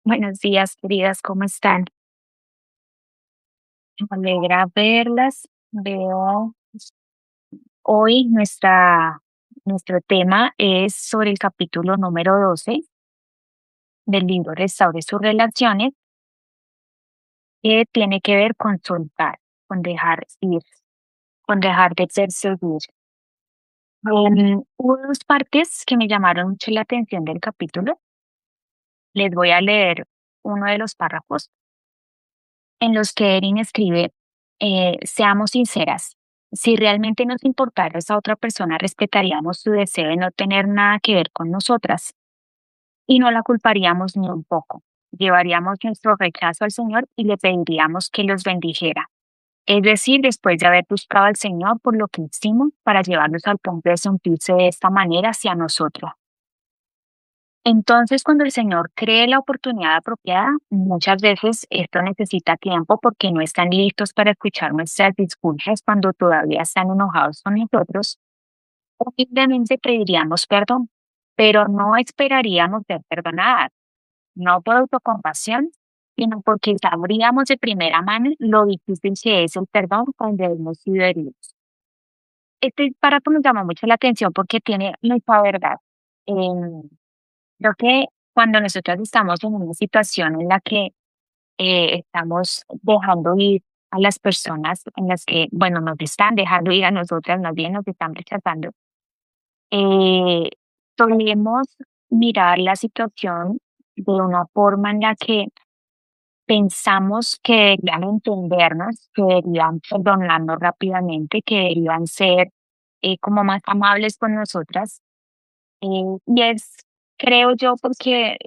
Buenos días, queridas, ¿cómo están? Me alegra verlas. Veo hoy nuestro tema es sobre el capítulo número 12 del libro Restaure sus relaciones, que tiene que ver con soltar, con dejar ir, con dejar de perseguir. Hubo dos partes que me llamaron mucho la atención del capítulo. Les voy a leer uno de los párrafos en los que Erin escribe, seamos sinceras, si realmente nos importara esa otra persona, respetaríamos su deseo de no tener nada que ver con nosotras y no la culparíamos ni un poco. Llevaríamos nuestro rechazo al Señor y le pediríamos que los bendijera. Es decir, después de haber buscado al Señor por lo que hicimos para llevarlos al punto de sentirse de esta manera hacia nosotros. Entonces, cuando el Señor cree la oportunidad apropiada, muchas veces esto necesita tiempo porque no están listos para escuchar nuestras disculpas cuando todavía están enojados con nosotros, o simplemente pediríamos perdón, pero no esperaríamos ser perdonadas, no por autocompasión, sino porque sabríamos de primera mano lo difícil que es el perdón cuando hemos sido heridos. Este párrafo nos llama mucho la atención porque tiene mucha verdad. Em, Creo que cuando nosotros estamos en una situación en la que estamos dejando ir a las personas en las que, bueno, nos están dejando ir a nosotras, más bien nos están rechazando, eh, solemos mirar la situación de una forma en la que pensamos que deberían entendernos, que deberían perdonarnos rápidamente, que deberían ser como más amables con nosotras. Y es, creo yo, porque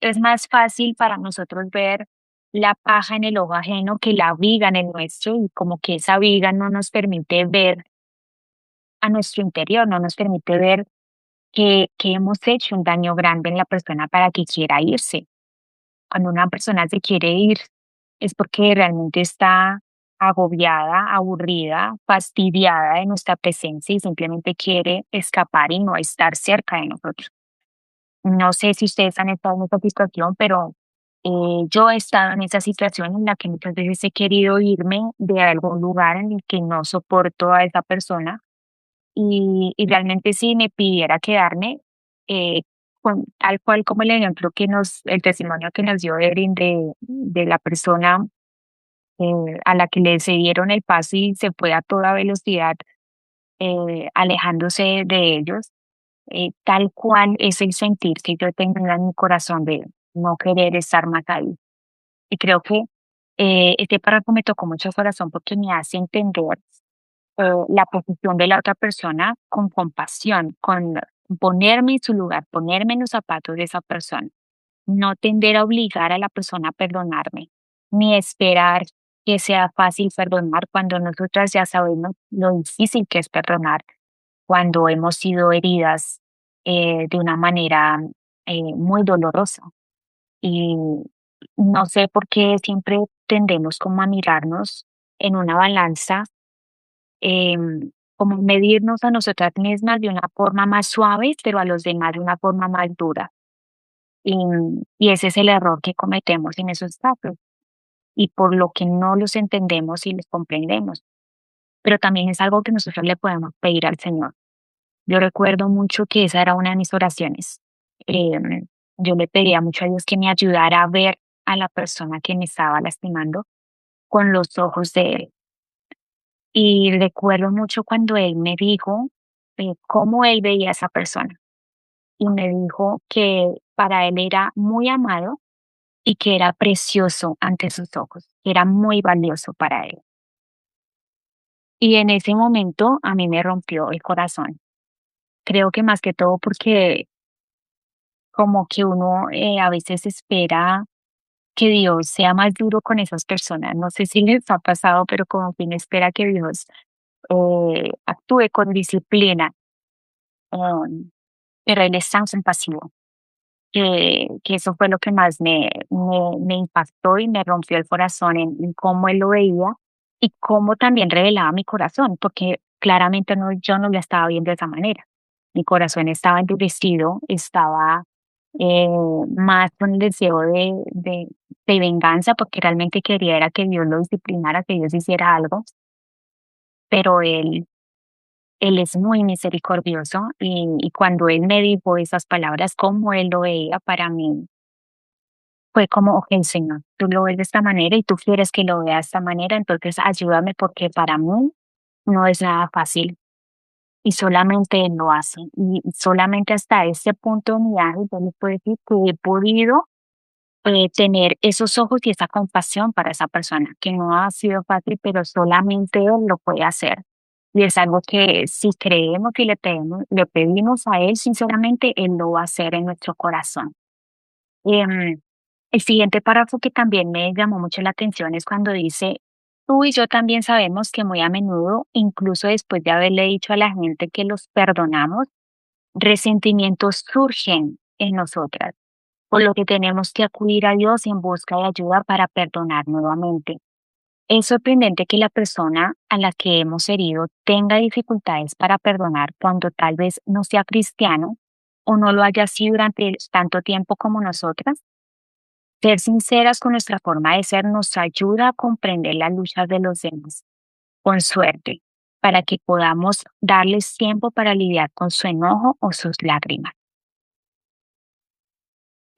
es más fácil para nosotros ver la paja en el ojo ajeno que la viga en el nuestro, y como que esa viga no nos permite ver a nuestro interior, no nos permite ver que hemos hecho un daño grande en la persona para que quiera irse. Cuando una persona se quiere ir es porque realmente está agobiada, aburrida, fastidiada de nuestra presencia y simplemente quiere escapar y no estar cerca de nosotros. No sé si ustedes han estado en esta situación, pero yo he estado en esa situación en la que muchas veces he querido irme de algún lugar en el que no soporto a esa persona y realmente si me pidiera quedarme, eh, tal cual como el ejemplo el testimonio que nos dio Erin de la persona a la que le cedieron el paso y se fue a toda velocidad, alejándose de ellos, tal cual es el sentir que yo tengo en mi corazón de no querer estar más ahí. Y creo que este párrafo me tocó mucho el corazón porque me hace entender la posición de la otra persona con compasión, con ponerme en su lugar, ponerme en los zapatos de esa persona. No tender a obligar a la persona a perdonarme, ni esperar que sea fácil perdonar cuando nosotras ya sabemos lo difícil que es perdonar cuando hemos sido heridas de una manera muy dolorosa. Y no sé por qué siempre tendemos como a mirarnos en una balanza, como medirnos a nosotras mismas de una forma más suave, pero a los demás de una forma más dura. Y ese es el error que cometemos en esos casos y por lo que no los entendemos y los comprendemos. Pero también es algo que nosotros le podemos pedir al Señor. Yo recuerdo mucho que esa era una de mis oraciones. Em, yo le pedía mucho a Dios que me ayudara a ver a la persona que me estaba lastimando con los ojos de Él. Y recuerdo mucho cuando Él me dijo cómo Él veía a esa persona. Y me dijo que para Él era muy amado y que era precioso ante sus ojos, que era muy valioso para Él. Y en ese momento a mí me rompió el corazón. Creo que más que todo porque como que uno a veces espera que Dios sea más duro con esas personas. No sé si les ha pasado, pero como que uno espera que Dios actúe con disciplina, um, pero Él es tan compasivo que eso fue lo que más me impactó y me rompió el corazón en cómo Él lo veía y cómo también revelaba mi corazón, porque claramente no, yo no lo estaba viendo de esa manera. Mi corazón estaba endurecido, estaba eh, más con el deseo de venganza, porque realmente quería era que Dios lo disciplinara, que Dios hiciera algo, pero él es muy misericordioso y cuando él me dijo esas palabras, como él lo veía para mí, fue como, ok, Señor, tú lo ves de esta manera y tú quieres que lo vea de esta manera, entonces ayúdame porque para mí no es nada fácil y solamente él lo hace. Y solamente hasta este punto de mi vida, yo le puedo decir que he podido tener esos ojos y esa compasión para esa persona, que no ha sido fácil, pero solamente él lo puede hacer. Y es algo que si creemos y le pedimos a él, sinceramente, él lo va a hacer en nuestro corazón. Em, el siguiente párrafo que también me llamó mucho la atención es cuando dice, tú y yo también sabemos que muy a menudo, incluso después de haberle dicho a la gente que los perdonamos, resentimientos surgen en nosotras, por lo que tenemos que acudir a Dios en busca de ayuda para perdonar nuevamente. Es sorprendente que la persona a la que hemos herido tenga dificultades para perdonar cuando tal vez no sea cristiano o no lo haya sido durante tanto tiempo como nosotras. Ser sinceras con nuestra forma de ser nos ayuda a comprender las luchas de los demás, con suerte, para que podamos darles tiempo para lidiar con su enojo o sus lágrimas.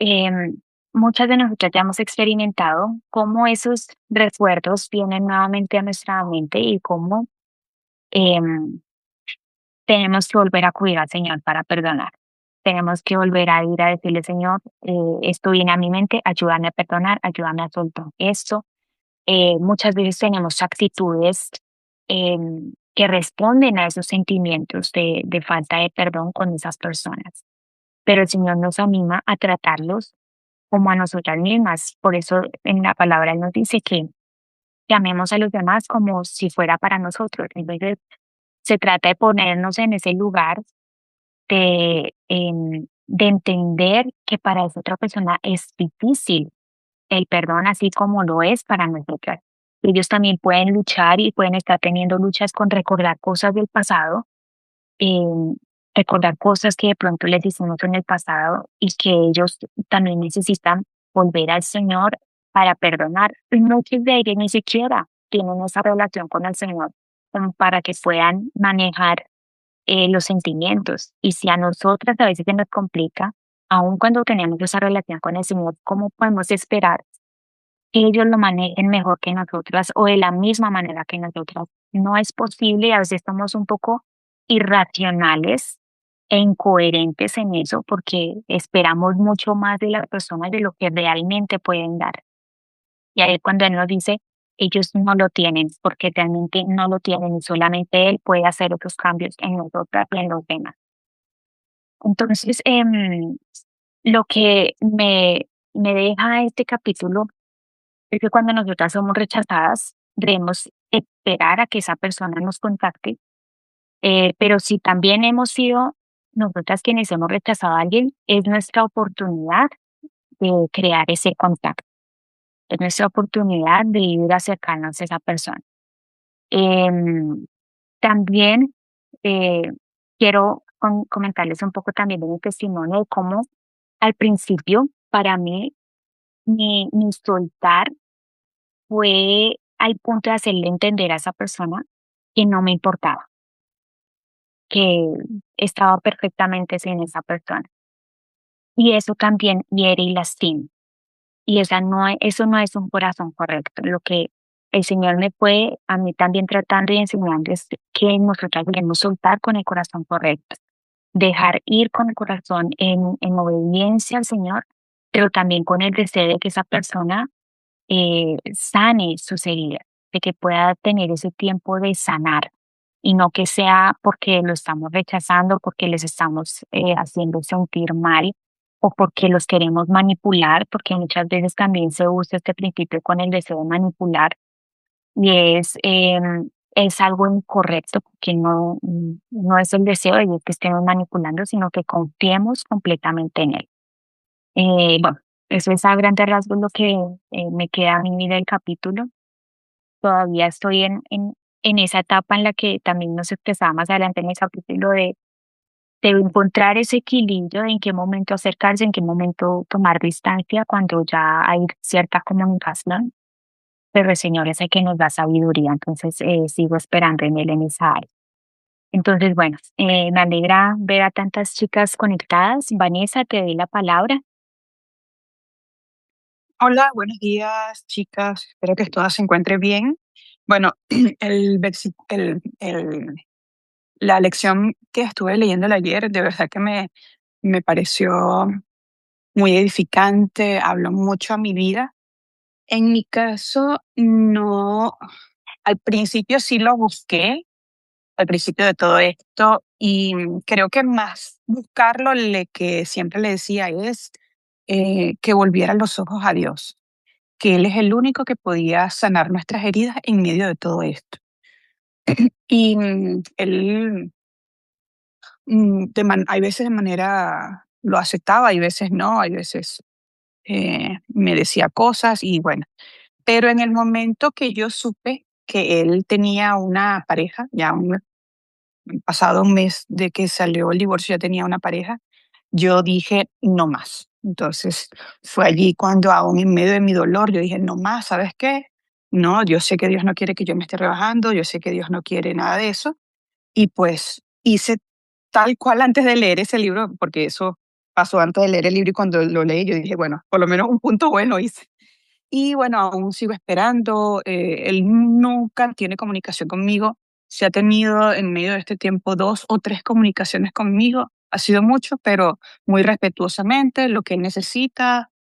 Em, Muchas de nosotras ya hemos experimentado cómo esos recuerdos vienen nuevamente a nuestra mente y cómo em, tenemos que volver a acudir al Señor para perdonar. Tenemos que volver a ir a decirle, Señor, esto viene a mi mente, ayúdame a perdonar, ayúdame a soltar esto. Muchas veces tenemos actitudes que responden a esos sentimientos de falta de perdón con esas personas, pero el Señor nos anima a tratarlos como a nosotras mismas. Por eso en la palabra Él nos dice que amemos a los demás como si fuera para nosotros. Entonces se trata de ponernos en ese lugar de entender que para esa otra persona es difícil el perdón, así como lo es para nosotras. Ellos también pueden luchar y pueden estar teniendo luchas con recordar cosas del pasado, em, recordar cosas que de pronto les hicimos en el pasado y que ellos también necesitan volver al Señor para perdonar. Y muchos de ellos ni siquiera tienen esa relación con el Señor como para que puedan manejar los sentimientos. Y si a nosotras a veces se nos complica, aun cuando tenemos esa relación con el Señor, ¿cómo podemos esperar que ellos lo manejen mejor que nosotras o de la misma manera que nosotras? No es posible y a veces estamos un poco irracionales e incoherentes en eso porque esperamos mucho más de las personas de lo que realmente pueden dar. Y ahí es cuando Él nos dice, ellos no lo tienen porque realmente no lo tienen y solamente Él puede hacer otros cambios en nosotras y en los demás. Entonces, lo que me deja este capítulo es que cuando nosotras somos rechazadas, debemos esperar a que esa persona nos contacte, pero si también hemos sido nosotras quienes hemos rechazado a alguien, es nuestra oportunidad de crear ese contacto, es nuestra oportunidad de ir a acercarnos a esa persona. Em, También eh, quiero comentarles un poco también de mi testimonio de cómo al principio para mí mi soltar fue al punto de hacerle entender a esa persona que no me importaba, que estaba perfectamente sin esa persona. Y eso también hiere y lastima. Y eso no es un corazón correcto. Lo que el Señor me fue a mí también tratando y enseñando es que nosotros debemos soltar con el corazón correcto, dejar ir con el corazón en obediencia al Señor, pero también con el deseo de que esa persona sane sus heridas, de que pueda tener ese tiempo de sanar y no que sea porque lo estamos rechazando, porque les estamos haciendo sentir mal o porque los queremos manipular, porque muchas veces también se usa este principio con el deseo de manipular y es algo incorrecto porque no es el deseo de Dios que estemos manipulando, sino que confiemos completamente en Él. Bueno, eso es a grandes rasgos lo que me queda a mí del capítulo. Todavía estoy en esa etapa en la que también nos expresaba más adelante en el capítulo debe encontrar ese equilibrio de en qué momento acercarse, en qué momento tomar distancia cuando ya hay cierta comunicación, pero el Señor es el que nos da sabiduría, entonces sigo esperando en Él en esa área. Entonces, bueno, me alegra ver a tantas chicas conectadas. Vanessa, te doy la palabra. Hola, buenos días, chicas. Espero que todas se encuentren bien. Bueno, la lección que estuve leyendo ayer, de verdad que me pareció muy edificante, habló mucho a mi vida. En mi caso, no, al principio sí lo busqué, al principio de todo esto, y creo que más buscarlo, que siempre le decía es que volviera los ojos a Dios, que Él es el único que podía sanar nuestras heridas en medio de todo esto. Y Él, hay veces de manera, lo aceptaba, hay veces no, hay veces me decía cosas y bueno, pero en el momento que yo supe que Él tenía una pareja, pasado un mes de que salió el divorcio, ya tenía una pareja, yo dije, no más. Entonces fue allí cuando aún en medio de mi dolor, yo dije, no más, ¿sabes qué? No, yo sé que Dios no quiere que yo me esté rebajando, yo sé que Dios no quiere nada de eso. Y pues hice tal cual antes de leer ese libro, porque eso pasó antes de leer el libro y cuando lo leí yo dije, bueno, por lo menos un punto bueno hice. Y bueno, aún sigo esperando. Él nunca tiene comunicación conmigo. Se ha tenido en medio de este tiempo 2 o 3 comunicaciones conmigo. Ha sido mucho, pero muy respetuosamente, lo que él necesita,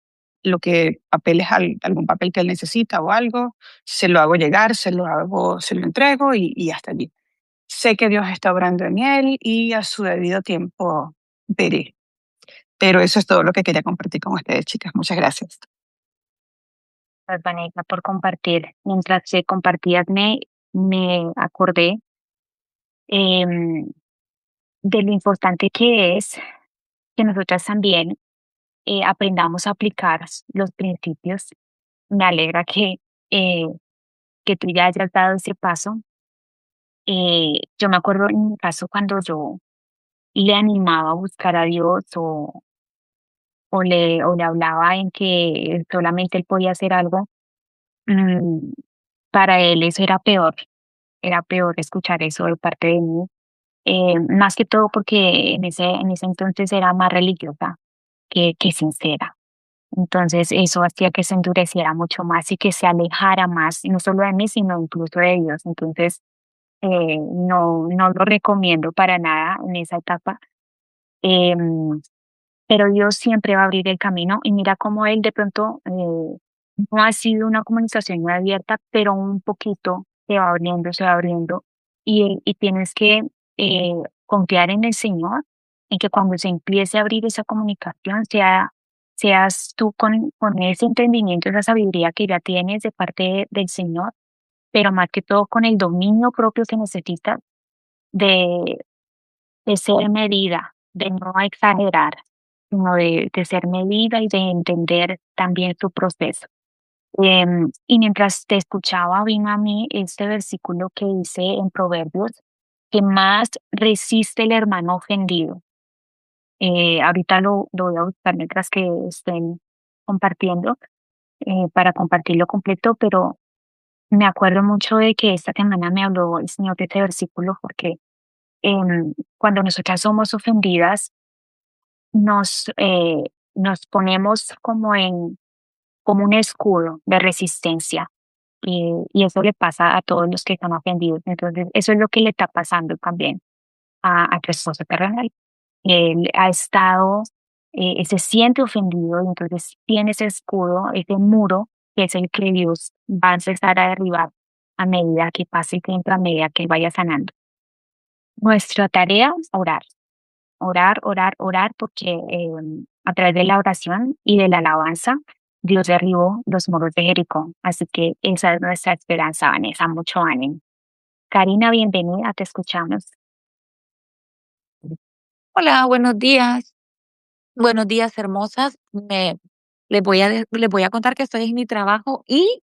lo que papeles, algún papel que él necesita o algo, se lo hago llegar, se lo entrego y hasta allí. Sé que Dios está obrando en él y a su debido tiempo veré. Pero eso es todo lo que quería compartir con ustedes, chicas. Muchas gracias. Gracias, Vanessa, por compartir. Mientras se compartías, me acordé em, de lo importante que es que nosotras también aprendamos a aplicar los principios. Me alegra eh, que tú ya hayas dado ese paso. Yo me acuerdo en mi caso cuando yo le animaba a buscar a Dios o le hablaba en que solamente él podía hacer algo, mm, para él eso era peor escuchar eso de parte de mí, más que todo porque en ese entonces era más religiosa que sincera. Entonces eso hacía que se endureciera mucho más y que se alejara más, y no solo de mí, sino incluso de Dios. Entonces, no lo recomiendo para nada en esa etapa. Em, pero Dios siempre va a abrir el camino y mira cómo Él de pronto no ha sido una comunicación muy abierta, pero un poquito se va abriendo y tienes que confiar en el Señor, en que cuando se empiece a abrir esa comunicación seas tú con ese entendimiento, esa sabiduría que ya tienes de parte del Señor, pero más que todo con el dominio propio que necesitas de de ser medida, de no exagerar, sino de ser medida y de entender también su proceso. Y mientras te escuchaba, vino a mí este versículo que dice en Proverbios, que más resiste el hermano ofendido. Ahorita lo voy a buscar mientras que estén compartiendo, para compartirlo completo, pero me acuerdo mucho de que esta semana me habló el Señor de este versículo porque cuando nosotras somos ofendidas, nos ponemos como un escudo de resistencia y eso le pasa a todos los que están ofendidos. Entonces, eso es lo que le está pasando también a tu esposo terrenal. Él ha estado, se siente ofendido y entonces tiene ese escudo, ese muro que es el que Dios va a empezar a derribar a medida que pase el tiempo, a medida que vaya sanando. Nuestra tarea es orar. Orar, orar, orar, porque a través de la oración y de la alabanza, Dios derribó los muros de Jericó. Así que esa es nuestra esperanza, Vanessa. Mucho ánimo. Karina, bienvenida, te escuchamos. Hola, buenos días. Buenos días, hermosas. Les voy a contar que estoy en mi trabajo y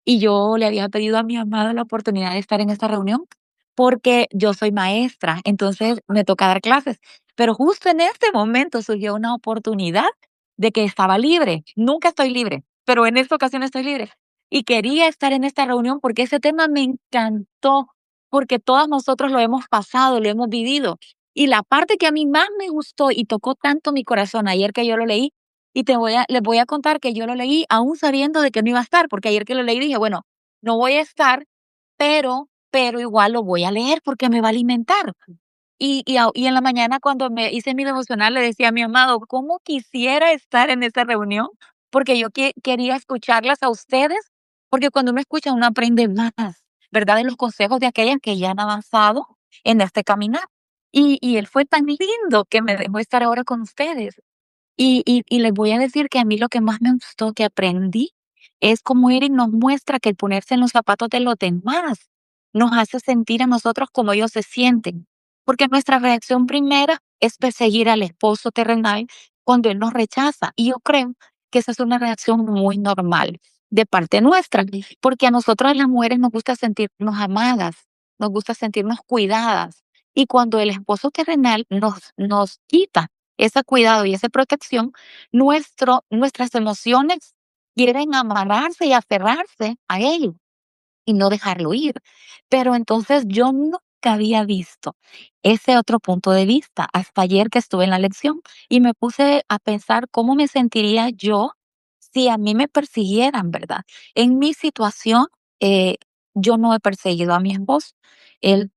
yo le había pedido a mi amado la oportunidad de estar en esta reunión porque yo soy maestra, entonces me toca dar clases. Pero justo en este momento surgió una oportunidad de que estaba libre. Nunca estoy libre, pero en esta ocasión estoy libre. Y quería estar en esta reunión porque ese tema me encantó, porque todos nosotros lo hemos pasado, lo hemos vivido. Y la parte que a mí más me gustó y tocó tanto mi corazón ayer que yo lo leí, y les voy a contar que yo lo leí aún sabiendo de que no iba a estar, porque ayer que lo leí dije, bueno, no voy a estar, pero igual lo voy a leer porque me va a alimentar. Y en la mañana cuando me hice mi devocional le decía a mi amado, ¿cómo quisiera estar en esa reunión? Porque yo quería escucharlas a ustedes, porque cuando uno escucha uno aprende más, ¿verdad? De los consejos de aquellas que ya han avanzado en este caminar. Y él fue tan lindo que me dejó estar ahora con ustedes. Y les voy a decir que a mí lo que más me gustó que aprendí es cómo Eric nos muestra que el ponerse en los zapatos de los demás nos hace sentir a nosotros como ellos se sienten. Porque nuestra reacción primera es perseguir al esposo terrenal cuando él nos rechaza. Y yo creo que esa es una reacción muy normal de parte nuestra, porque a nosotros las mujeres nos gusta sentirnos amadas, nos gusta sentirnos cuidadas. Y cuando el esposo terrenal nos quita ese cuidado y esa protección, nuestras emociones quieren amarrarse y aferrarse a él y no dejarlo ir. Pero entonces yo nunca había visto ese otro punto de vista hasta ayer que estuve en la lección y me puse a pensar cómo me sentiría yo si a mí me persiguieran, ¿verdad? En mi situación, yo no he perseguido a mi esposo. Él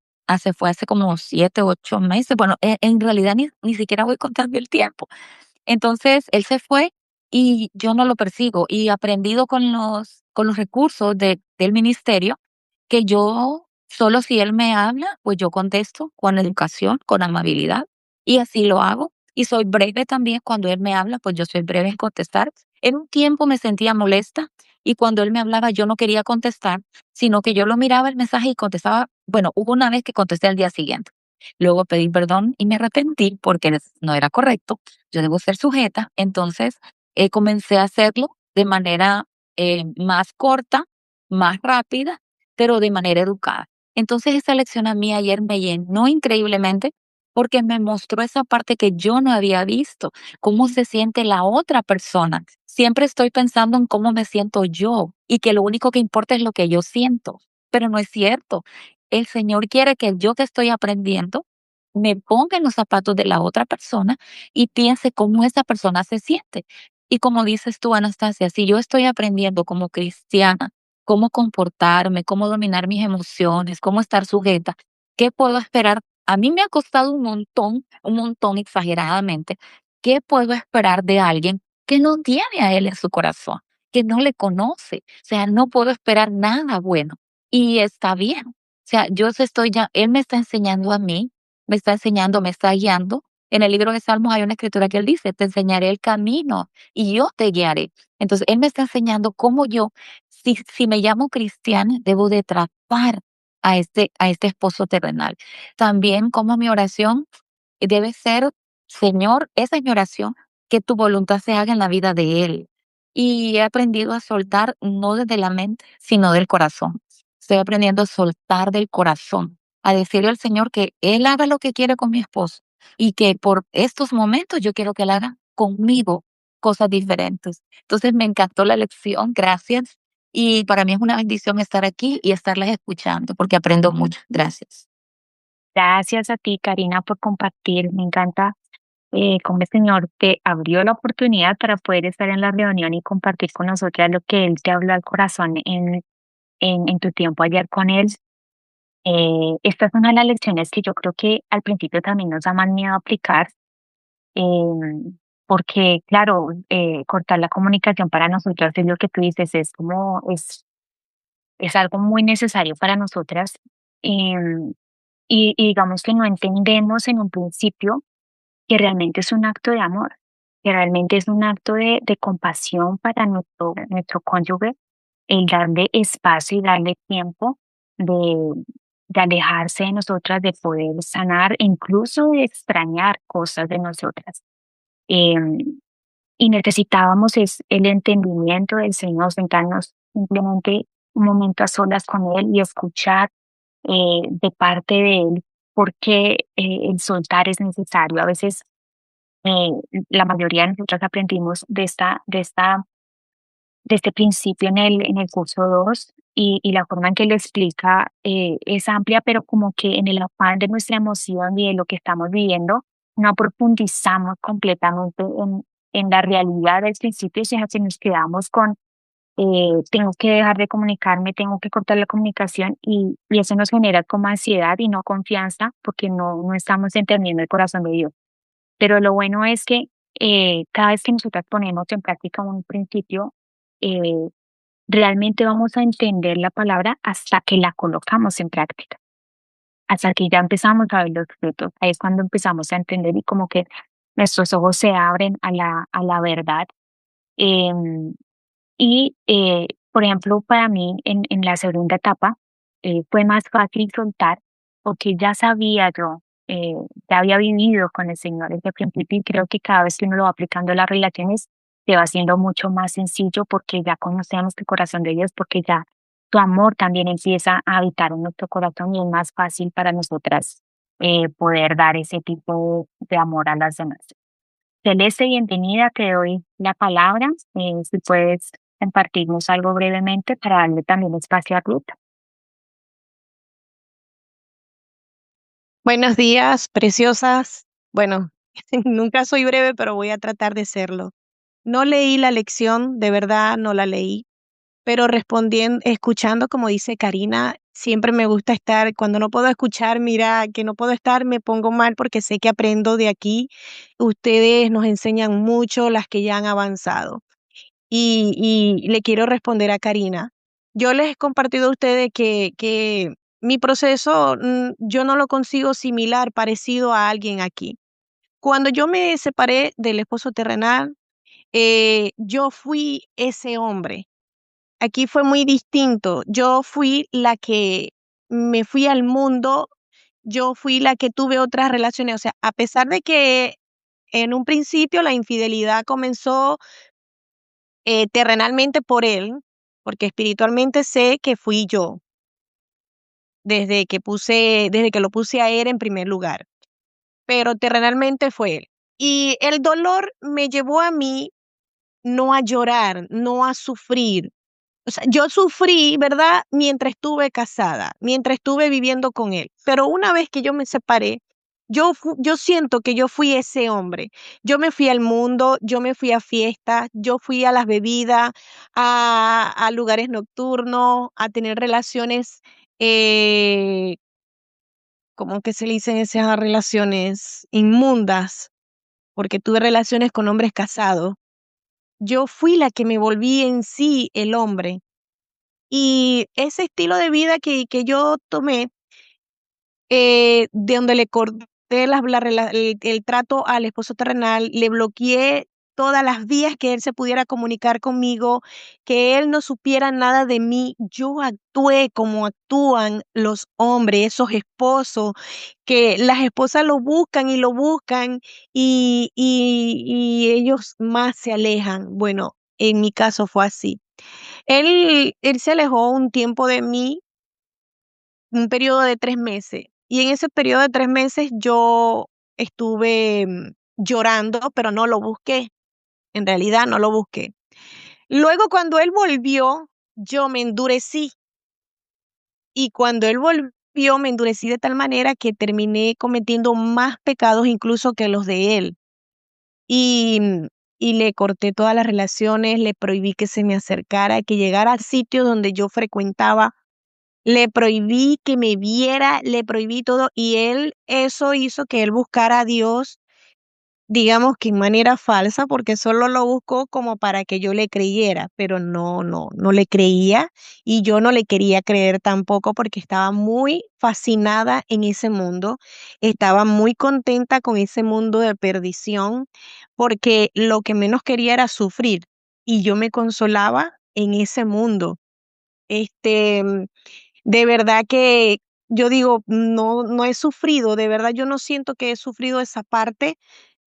fue hace como 7, 8 meses. Bueno, en realidad ni siquiera voy contando el tiempo. Entonces, él se fue y yo no lo persigo y he aprendido con los recursos del ministerio que yo, solo si él me habla, pues yo contesto con educación, con amabilidad y así lo hago. Y soy breve también cuando él me habla, pues yo soy breve en contestar. En un tiempo me sentía molesta y cuando él me hablaba yo no quería contestar, sino que yo lo miraba el mensaje y contestaba. Bueno, hubo una vez que contesté al día siguiente. Luego pedí perdón y me arrepentí porque no era correcto. Yo debo ser sujeta. Entonces, comencé a hacerlo de manera más corta, más rápida, pero de manera educada. Entonces, esa lección a mí ayer me llenó increíblemente porque me mostró esa parte que yo no había visto, cómo se siente la otra persona. Siempre estoy pensando en cómo me siento yo y que lo único que importa es lo que yo siento, pero no es cierto. El Señor quiere que yo que estoy aprendiendo me ponga en los zapatos de la otra persona y piense cómo esa persona se siente. Y como dices tú, Anastasia, si yo estoy aprendiendo como cristiana cómo comportarme, cómo dominar mis emociones, cómo estar sujeta, ¿qué puedo esperar? A mí me ha costado un montón exageradamente. ¿Qué puedo esperar de alguien que no tiene a él en su corazón, que no le conoce? O sea, no puedo esperar nada bueno. Y está bien. O sea, él me está enseñando a mí, me está enseñando, me está guiando. En el libro de Salmos hay una escritura que él dice, te enseñaré el camino y yo te guiaré. Entonces, él me está enseñando cómo yo, si me llamo cristiana, debo de tratar a este esposo terrenal. También como mi oración debe ser, Señor, esa es mi oración, que tu voluntad se haga en la vida de él. Y he aprendido a soltar no desde la mente, sino del corazón. Estoy aprendiendo a soltar del corazón, a decirle al Señor que Él haga lo que quiere con mi esposo y que por estos momentos yo quiero que Él haga conmigo cosas diferentes. Entonces me encantó la lección, gracias. Y para mí es una bendición estar aquí y estarlas escuchando porque aprendo mucho. Gracias. Gracias a ti, Karina, por compartir. Me encanta cómo el Señor te abrió la oportunidad para poder estar en la reunión y compartir con nosotras lo que Él te habló al corazón en tu tiempo ayer con Él. Esta es una de las lecciones que yo creo que al principio también nos da más miedo aplicar, porque, claro, cortar la comunicación para nosotras es lo que tú dices, es algo muy necesario para nosotras. em, y digamos que no entendemos en un principio que realmente es un acto de amor, que realmente es un acto de compasión para nuestro cónyuge, el darle espacio y darle tiempo de, de alejarse de nosotras, de poder sanar, e incluso de extrañar cosas de nosotras. Em, y necesitábamos el entendimiento del Señor, sentarnos simplemente un momento a solas con Él y escuchar de parte de Él porque el soltar es necesario. A veces eh, la mayoría de nosotros aprendimos de este principio en el curso 2 y la forma en que lo explica es amplia, pero como que en el afán de nuestra emoción y de lo que estamos viviendo, no profundizamos completamente en la realidad del principio, sino que nos quedamos con tengo que dejar de comunicarme, tengo que cortar la comunicación y eso nos genera como ansiedad y no confianza porque no estamos entendiendo el corazón de Dios. Pero lo bueno es que cada vez que nosotras ponemos en práctica un principio, eh, realmente vamos a entender la palabra hasta que la colocamos en práctica, hasta que ya empezamos a ver los frutos. Ahí es cuando empezamos a entender y como que nuestros ojos se abren a a la verdad. Em, por ejemplo, para mí en la segunda etapa fue más fácil soltar porque ya sabía yo, ya había vivido con el Señor desde el principio y creo que cada vez que uno lo va aplicando a las relaciones se va haciendo mucho más sencillo porque ya conocemos el corazón de Dios, porque ya tu amor también empieza a habitar en nuestro corazón y es más fácil para nosotras poder dar ese tipo de amor a las demás. Celeste, bienvenida, te doy la palabra. Si puedes compartirnos algo brevemente para darle también espacio a Ruth. Buenos días, preciosas. Bueno, nunca soy breve, pero voy a tratar de serlo. No leí la lección, de verdad no la leí, pero respondiendo, escuchando, como dice Karina, siempre me gusta estar, cuando no puedo escuchar, mira, que no puedo estar, me pongo mal porque sé que aprendo de aquí. Ustedes nos enseñan mucho, las que ya han avanzado. Y le quiero responder a Karina. Yo les he compartido a ustedes que mi proceso, yo no lo consigo similar, parecido a alguien aquí. Cuando yo me separé del esposo terrenal, yo fui ese hombre. Aquí fue muy distinto. Yo fui la que me fui al mundo, yo fui la que tuve otras relaciones. O sea, a pesar de que en un principio la infidelidad comenzó terrenalmente por él, porque espiritualmente sé que fui yo, desde que lo puse a él en primer lugar, pero terrenalmente fue él. Y el dolor me llevó a mí no a llorar, no a sufrir. O sea, yo sufrí, ¿verdad? Mientras estuve casada, mientras estuve viviendo con él. Pero una vez que yo me separé, yo siento que yo fui ese hombre. Yo me fui al mundo, yo me fui a fiestas, yo fui a las bebidas, a lugares nocturnos, a tener relaciones, ¿cómo que se le dicen esas relaciones inmundas? Porque tuve relaciones con hombres casados. Yo fui la que me volví en sí el hombre. Y ese estilo de vida que yo tomé, de donde le corté el trato al esposo terrenal, le bloqueé todas las vías que él se pudiera comunicar conmigo, que él no supiera nada de mí. Yo actué como actúan los hombres, esos esposos, que las esposas lo buscan y ellos más se alejan. Bueno, en mi caso fue así. Él se alejó un tiempo de mí, un periodo de 3 meses, y en ese periodo de 3 meses yo estuve, llorando, pero no lo busqué, en realidad no lo busqué. Luego, cuando él volvió, yo me endurecí, y cuando él volvió, me endurecí de tal manera que terminé cometiendo más pecados incluso que los de él. Y, y le corté todas las relaciones, le prohibí que se me acercara, que llegara a sitios donde yo frecuentaba. Le prohibí que me viera, le prohibí todo, y él eso hizo que él buscara a Dios, digamos que en manera falsa, porque solo lo buscó como para que yo le creyera, pero no le creía, y yo no le quería creer tampoco porque estaba muy fascinada en ese mundo, estaba muy contenta con ese mundo de perdición, porque lo que menos quería era sufrir, y yo me consolaba en ese mundo. Este, de verdad que yo digo, no he sufrido, de verdad yo no siento que he sufrido esa parte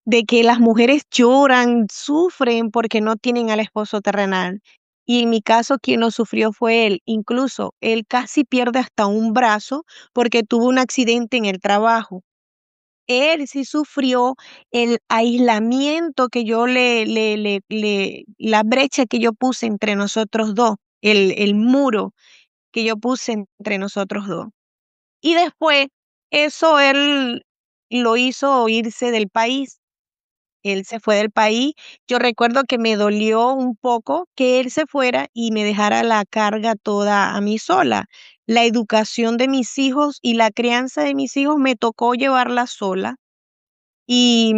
de que las mujeres lloran, sufren porque no tienen al esposo terrenal. y en mi caso quien lo sufrió fue él. Incluso él casi pierde hasta un brazo porque tuvo un accidente en el trabajo. Él sí sufrió el aislamiento que yo la brecha que yo puse entre nosotros dos, el muro que yo puse entre nosotros dos. Y después, eso él lo hizo irse del país. Él se fue del país. Yo recuerdo que me dolió un poco que él se fuera y me dejara la carga toda a mí sola. La educación de mis hijos y la crianza de mis hijos me tocó llevarla sola. Y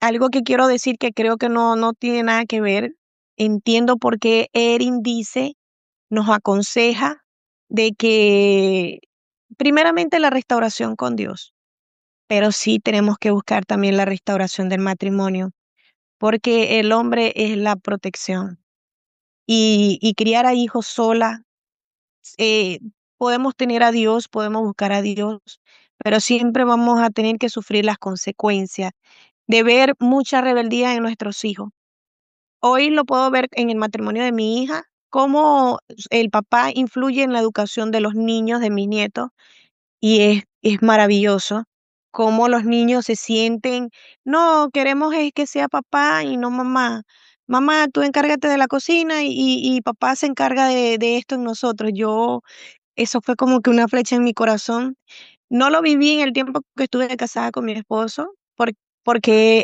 algo que quiero decir que creo que no tiene nada que ver, entiendo por qué Erin dice, nos aconseja de que primeramente la restauración con Dios, pero sí tenemos que buscar también la restauración del matrimonio, porque el hombre es la protección y criar a hijos sola, eh, podemos tener a Dios, podemos buscar a Dios, pero siempre vamos a tener que sufrir las consecuencias de ver mucha rebeldía en nuestros hijos. Hoy lo puedo ver en el matrimonio de mi hija, cómo el papá influye en la educación de los niños, de mis nietos, y es maravilloso cómo los niños se sienten, no, queremos es que sea papá y no mamá. Mamá, tú encárgate de la cocina y papá se encarga de esto en nosotros. Eso fue como que una flecha en mi corazón. No lo viví en el tiempo que estuve casada con mi esposo, porque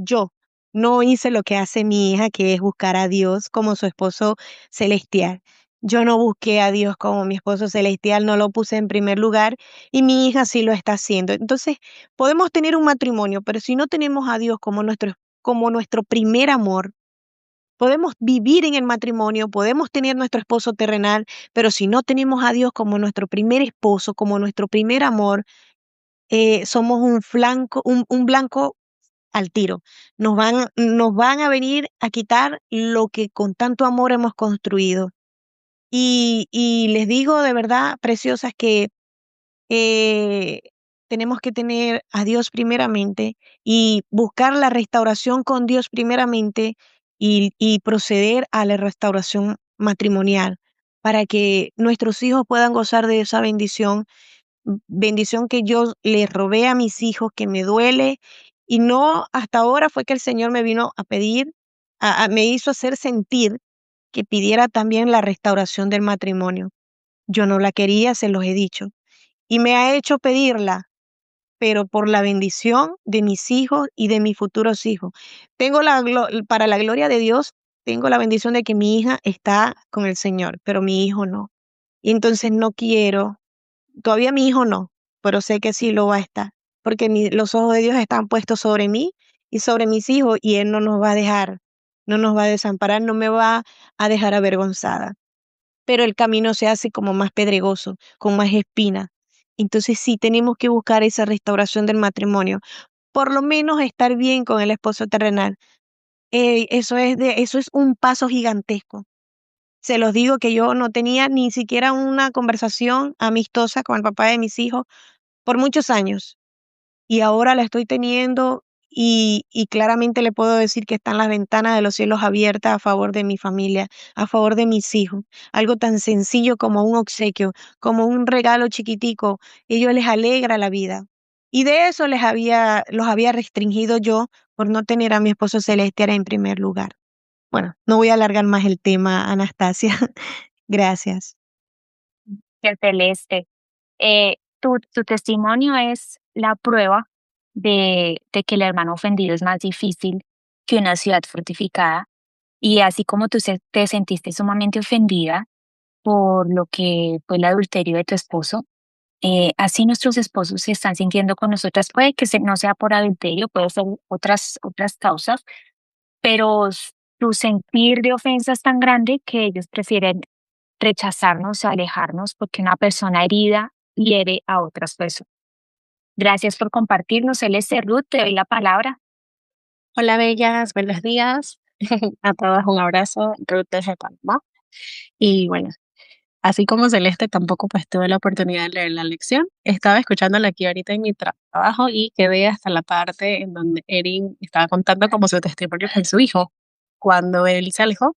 yo no hice lo que hace mi hija, que es buscar a Dios como su esposo celestial. Yo no busqué a Dios como mi esposo celestial, no lo puse en primer lugar y mi hija sí lo está haciendo. Entonces, podemos tener un matrimonio, pero si no tenemos a Dios como nuestro primer amor, podemos vivir en el matrimonio, podemos tener nuestro esposo terrenal, pero si no tenemos a Dios como nuestro primer esposo, como nuestro primer amor, somos un blanco al tiro. Nos van a venir a quitar lo que con tanto amor hemos construido. Y les digo de verdad, preciosas, que eh, tenemos que tener a Dios primeramente y buscar la restauración con Dios primeramente y proceder a la restauración matrimonial para que nuestros hijos puedan gozar de esa bendición, bendición que yo le robé a mis hijos, que me duele, y no hasta ahora fue que el Señor me vino a pedir, me hizo hacer sentir que pidiera también la restauración del matrimonio. Yo no la quería, se los he dicho, y me ha hecho pedirla, pero por la bendición de mis hijos y de mis futuros hijos. Para la gloria de Dios, tengo la bendición de que mi hija está con el Señor, pero mi hijo no. Y entonces no quiero. Todavía mi hijo no, pero sé que sí lo va a estar, porque los ojos de Dios están puestos sobre mí y sobre mis hijos, y Él no nos va a dejar, no nos va a desamparar, no me va a dejar avergonzada. Pero el camino se hace como más pedregoso, con más espina. Entonces sí tenemos que buscar esa restauración del matrimonio, por lo menos estar bien con el esposo terrenal. Eso es un paso gigantesco. Se los digo que yo no tenía ni siquiera una conversación amistosa con el papá de mis hijos por muchos años, y ahora la estoy teniendo, y claramente le puedo decir que están las ventanas de los cielos abiertas a favor de mi familia, a favor de mis hijos. Algo tan sencillo como un obsequio, como un regalo chiquitico, ellos les alegra la vida. Y de eso los había restringido yo por no tener a mi esposo celestial en primer lugar. Bueno, no voy a alargar más el tema, Anastasia. Gracias. Qué celeste. Tu testimonio es la prueba de que el hermano ofendido es más difícil que una ciudad fortificada. Y así como te sentiste sumamente ofendida por lo que fue el adulterio de tu esposo, así nuestros esposos se están sintiendo con nosotras. Puede que no sea por adulterio, puede ser otras causas, pero tu sentir de ofensa es tan grande que ellos prefieren rechazarnos, alejarnos, porque una persona herida hiere a otras personas. Gracias por compartirnos, Celeste. Ruth, te doy la palabra. Hola, bellas, buenos días. A todas un abrazo, Ruth desde Panamá. Y bueno, así como Celeste, tampoco pues tuve la oportunidad de leer la lección. Estaba escuchándola aquí ahorita en mi trabajo y quedé hasta la parte en donde Erin estaba contando como su testimonio con su hijo cuando él se alejó.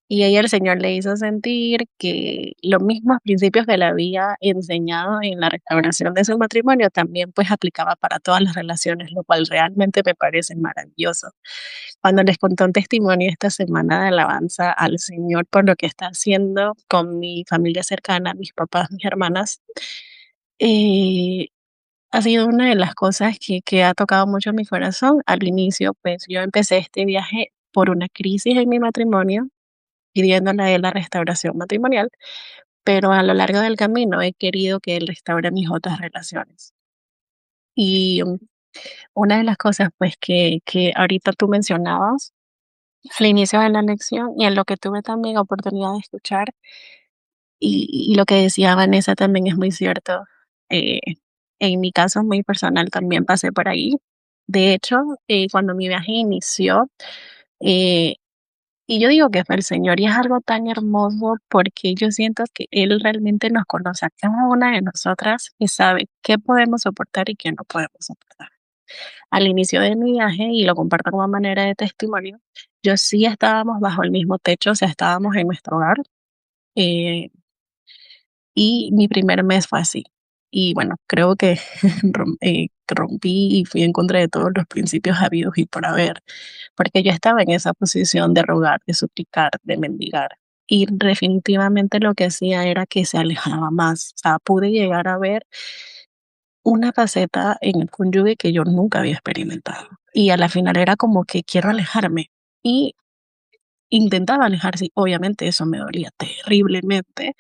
Y ahí el Señor le hizo sentir que los mismos principios que le había enseñado en la restauración de su matrimonio también pues aplicaba para todas las relaciones, lo cual realmente me parece maravilloso. Cuando les contó un testimonio esta semana de alabanza al Señor por lo que está haciendo con mi familia cercana, mis papás, mis hermanas, eh, ha sido una de las cosas que ha tocado mucho mi corazón. Al inicio, pues yo empecé este viaje por una crisis en mi matrimonio, pidiéndole a él la restauración matrimonial, pero a lo largo del camino he querido que él restaure mis otras relaciones. Y una de las cosas, pues, que ahorita tú mencionabas al inicio de la lección y en lo que tuve también oportunidad de escuchar, y lo que decía Vanessa también es muy cierto. eh, en mi caso muy personal también pasé por ahí. De hecho, cuando mi viaje inició, eh, y yo digo que fue el Señor, y es algo tan hermoso porque yo siento que Él realmente nos conoce a cada una de nosotras y sabe qué podemos soportar y qué no podemos soportar. Al inicio de mi viaje, y lo comparto como manera de testimonio, yo sí estábamos bajo el mismo techo, o sea, estábamos en nuestro hogar, eh, y mi primer mes fue así. Y bueno, creo que rompí y fui en contra de todos los principios habidos y por haber, porque yo estaba en esa posición de rogar, de suplicar, de mendigar. Y definitivamente lo que hacía era que se alejaba más. O sea, pude llegar a ver una faceta en el cónyuge que yo nunca había experimentado. Y a la final era como que quiero alejarme. Y intentaba alejarse. Obviamente eso me dolía terriblemente,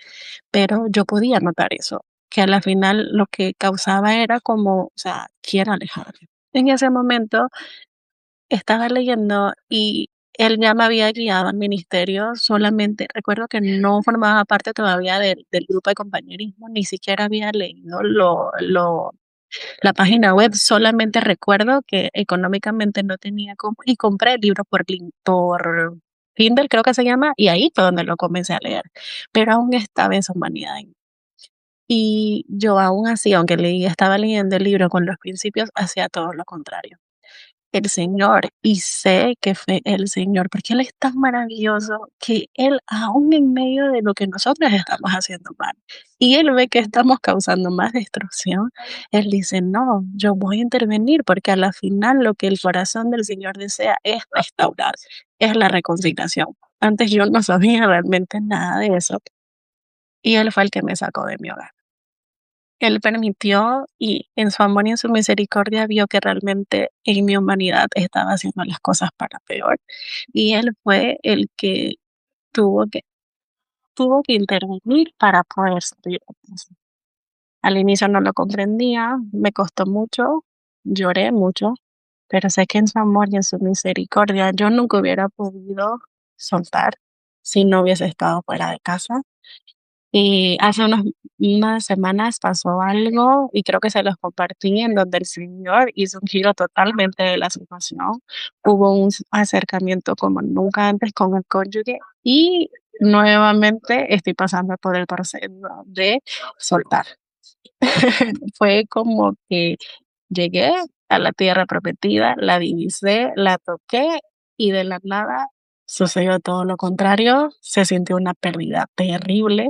pero yo podía notar eso, que a la final lo que causaba era como, o sea, quiero alejarme. En ese momento estaba leyendo y él ya me había guiado al ministerio, solamente recuerdo que no formaba parte todavía del grupo de compañerismo, ni siquiera había leído la página web, solamente recuerdo que económicamente no tenía cómo, y compré el libro por Kindle, creo que se llama, y ahí fue donde lo comencé a leer, pero aún estaba esa humanidad en mí. Y yo aún así, aunque estaba leyendo el libro con los principios, hacía todo lo contrario. El Señor, y sé que fue el Señor, porque Él es tan maravilloso que Él, aún en medio de lo que nosotros estamos haciendo mal, y Él ve que estamos causando más destrucción, Él dice, no, yo voy a intervenir, porque a la final lo que el corazón del Señor desea es restaurar, es la reconciliación. Antes yo no sabía realmente nada de eso, y Él fue el que me sacó de mi hogar. Él permitió y en su amor y en su misericordia vio que realmente en mi humanidad estaba haciendo las cosas para peor. Y él fue el que tuvo que, tuvo que intervenir para poder salir de eso. Al inicio no lo comprendía, me costó mucho, lloré mucho, pero sé que en su amor y en su misericordia yo nunca hubiera podido soltar si no hubiese estado fuera de casa. Y hace unas semanas pasó algo y creo que se los compartí en donde el Señor hizo un giro totalmente de la situación. Hubo un acercamiento como nunca antes con el cónyuge y nuevamente estoy pasando por el proceso de soltar. Fue como que llegué a la tierra prometida, la divisé, la toqué y de la nada sucedió todo lo contrario. Se sintió una pérdida terrible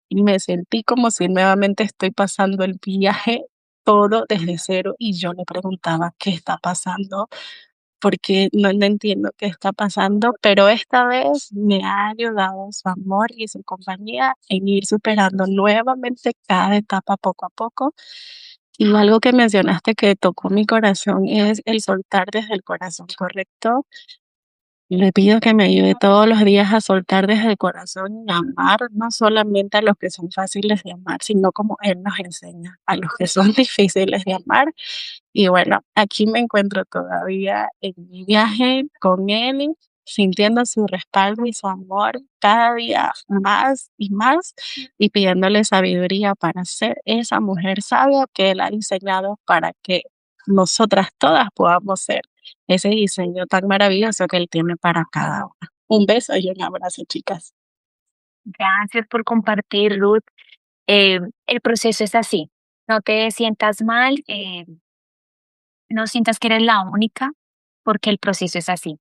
y me sentí como si nuevamente estoy pasando el viaje todo desde cero y yo le preguntaba, ¿qué está pasando? Porque no entiendo qué está pasando, pero esta vez me ha ayudado su amor y su compañía en ir superando nuevamente cada etapa poco a poco. Y algo que mencionaste que tocó mi corazón es el soltar desde el corazón correcto. Le pido que me ayude todos los días a soltar desde el corazón y amar no solamente a los que son fáciles de amar, sino como Él nos enseña, a los que son difíciles de amar. Y bueno, aquí me encuentro todavía en mi viaje con Él, sintiendo su respaldo y su amor cada día más y más, y pidiéndole sabiduría para ser esa mujer sabia que Él ha diseñado para que nosotras todas podamos ser ese diseño tan maravilloso que Él tiene para cada una. Un beso y un abrazo, chicas. Gracias por compartir, Ruth. El proceso es así. No te sientas mal, no sientas que eres la única, porque el proceso es así.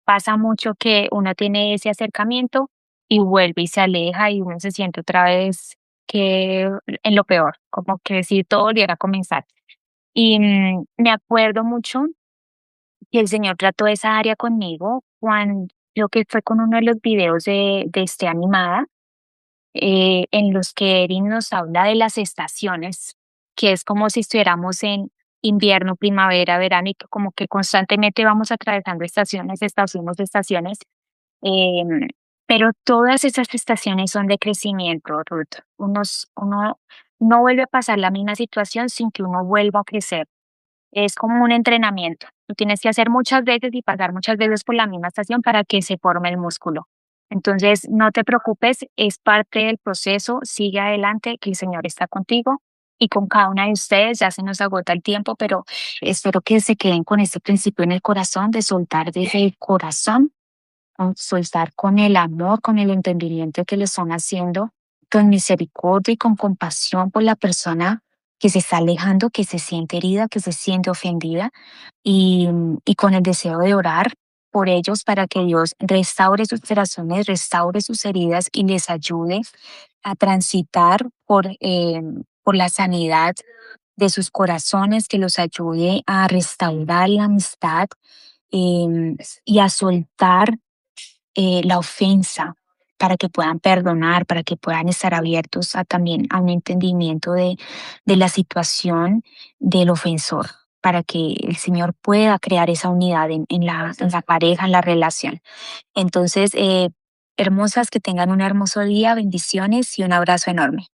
Pasa mucho que uno tiene ese acercamiento y vuelve y se aleja y uno se siente otra vez que en lo peor, como que si todo volviera a comenzar. Y me acuerdo mucho que el Señor trató esa área conmigo cuando creo que fue con uno de los videos de este animada, en los que Erin nos habla de las estaciones, que es como si estuviéramos en invierno, primavera, verano y que como que constantemente vamos atravesando estaciones, estaciones, estaciones. em, pero todas esas estaciones son de crecimiento, Ruth. Uno no vuelve a pasar la misma situación sin que uno vuelva a crecer. Es como un entrenamiento. Tú tienes que hacer muchas veces y pasar muchas veces por la misma estación para que se forme el músculo. Entonces, no te preocupes, es parte del proceso, sigue adelante, que el Señor está contigo y con cada una de ustedes. Ya se nos agota el tiempo, pero espero que se queden con este principio en el corazón de soltar desde el corazón, soltar con el amor, con el entendimiento que le están haciendo, con misericordia y con compasión por la persona que se está alejando, que se siente herida, que se siente ofendida, y con el deseo de orar por ellos para que Dios restaure sus corazones, restaure sus heridas y les ayude a transitar por la sanidad de sus corazones, que los ayude a restaurar la amistad, y a soltar la ofensa, para que puedan perdonar, para que puedan estar abiertos a también a un entendimiento de la situación del ofensor, para que el Señor pueda crear esa unidad en la pareja, en la relación. Entonces, hermosas, que tengan un hermoso día, bendiciones y un abrazo enorme.